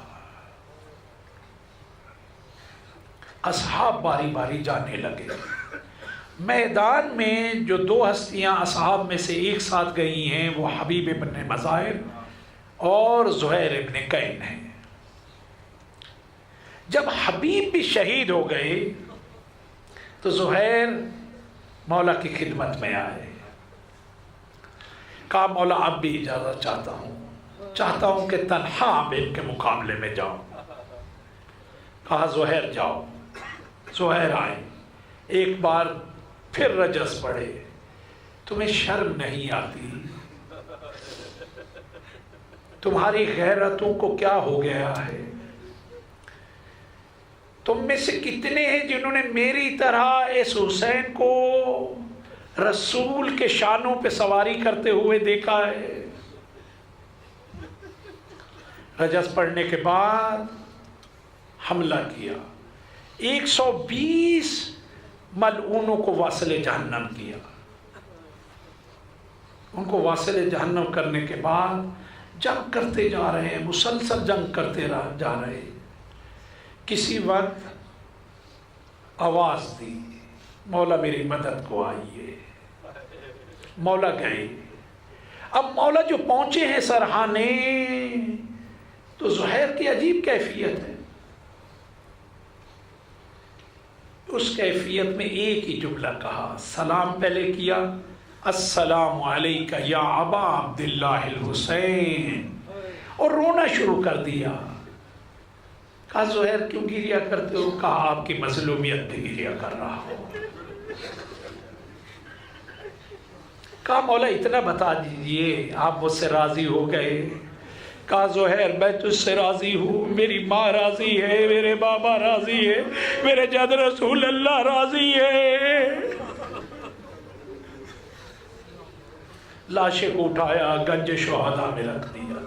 Speaker 1: اصحاب باری باری جانے لگے. میدان میں جو 2 ہستیاں اصحاب میں سے ایک ساتھ گئی ہیں وہ حبیب ابن مظاہر اور زہیر ابن کین ہیں. جب حبیب بھی شہید ہو گئے تو زہیر مولا کی خدمت میں آئے. کہا مولا اب بھی اجازت چاہتا ہوں کہ تنہا اب ان کے مقابلے میں جاؤں. کہا زہیر جاؤ. زہیر آئے, ایک بار پھر رجس پڑے. تمہیں شرم نہیں آتی؟ تمہاری غیرتوں کو کیا ہو گیا ہے؟ تم میں سے کتنے ہیں جنہوں نے میری طرح اس حسین کو رسول کے شانوں پہ سواری کرتے ہوئے دیکھا ہے؟ رجس پڑھنے کے بعد حملہ کیا. 120 ملعونوں کو واصل جہنم کیا. ان کو واصل جہنم کرنے کے بعد جنگ کرتے جا رہے ہیں, مسلسل جنگ کرتے جا رہے ہیں. کسی وقت آواز دی, مولا میری مدد کو آئیے. مولا گئے. اب مولا جو پہنچے ہیں سرحانے تو زہیر کی عجیب کیفیت ہے. اس کیفیت میں ایک ہی جملہ کہا, سلام پہلے کیا, السلام علیکہ یا ابا عبداللہ الحسین, اور رونا شروع کر دیا. کہا زہیر کیوں گریہ کرتے ہو؟ کہا آپ کی مظلومیت پہ گریہ کر رہا ہوں. کہا مولا اتنا بتا دیجئے آپ مجھ سے راضی ہو گئے؟ کہا زہیر میں تجھ سے راضی ہوں, میری ماں راضی ہے, میرے بابا راضی ہے, میرے جد رسول اللہ راضی ہے. لاشے کو اٹھایا, گنج شہداء میں رکھ دیا.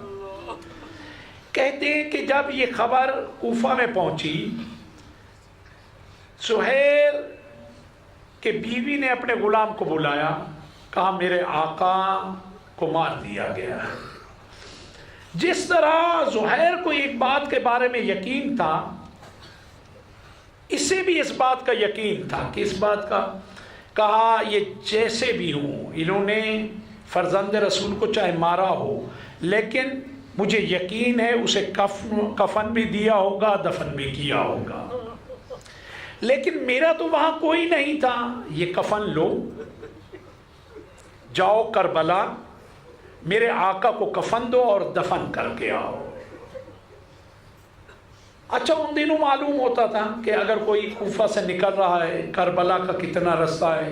Speaker 1: کہتے ہیں کہ جب یہ خبر کوفہ میں پہنچی, زہیر کہ بیوی نے اپنے غلام کو بلایا, کہا میرے آقا کو مار دیا گیا. جس طرح زہیر کو ایک بات کے بارے میں یقین تھا, اسے بھی اس بات کا یقین تھا. کہ اس بات کا؟ کہا یہ جیسے بھی ہوں, انہوں نے فرزند رسول کو چاہے مارا ہو, لیکن مجھے یقین ہے اسے کفن بھی دیا ہوگا, دفن بھی کیا ہوگا. لیکن میرا تو وہاں کوئی نہیں تھا. یہ کفن لو, جاؤ کربلا, میرے آقا کو کفن دو اور دفن کر کے آؤ. اچھا ان دنوں معلوم ہوتا تھا کہ اگر کوئی کوفہ سے نکل رہا ہے, کربلا کا کتنا رستہ ہے,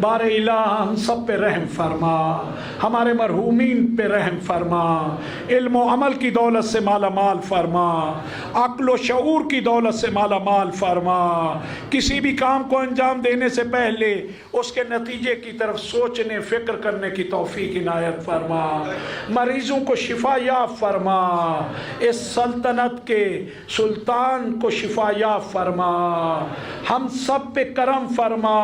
Speaker 1: بار الہ ہم سب پہ رحم فرما، ہمارے مرحومین پہ رحم فرما، علم و عمل کی دولت سے مالا مال فرما، عقل و شعور کی دولت سے مالا مال فرما، کسی بھی کام کو انجام دینے سے پہلے اس کے نتیجے کی طرف سوچنے فکر کرنے کی توفیق عنایت فرما، مریضوں کو شفا یاب فرما، اس سلطنت کے سلطان کو شفا یاب فرما، ہم سب پہ کرم فرما،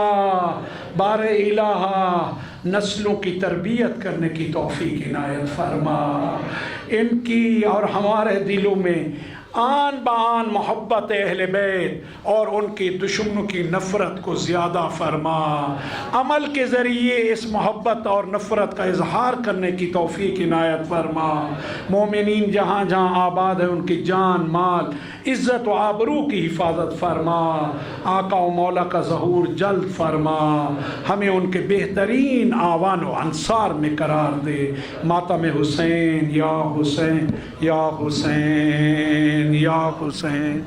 Speaker 1: بار الہ نسلوں کی تربیت کرنے کی توفیق عنایت فرما، ان کی اور ہمارے دلوں میں آن بآن محبت اہل بیت اور ان کی دشمنوں کی نفرت کو زیادہ فرما، عمل کے ذریعے اس محبت اور نفرت کا اظہار کرنے کی توفیق عنایت فرما، مومنین جہاں جہاں آباد ہے ان کی جان مال عزت و آبرو کی حفاظت فرما، آقا و مولا کا ظہور جلد فرما، ہمیں ان کے بہترین آوان و انصار میں قرار دے، ماتم حسین یا حسین یا حسین یا حسین۔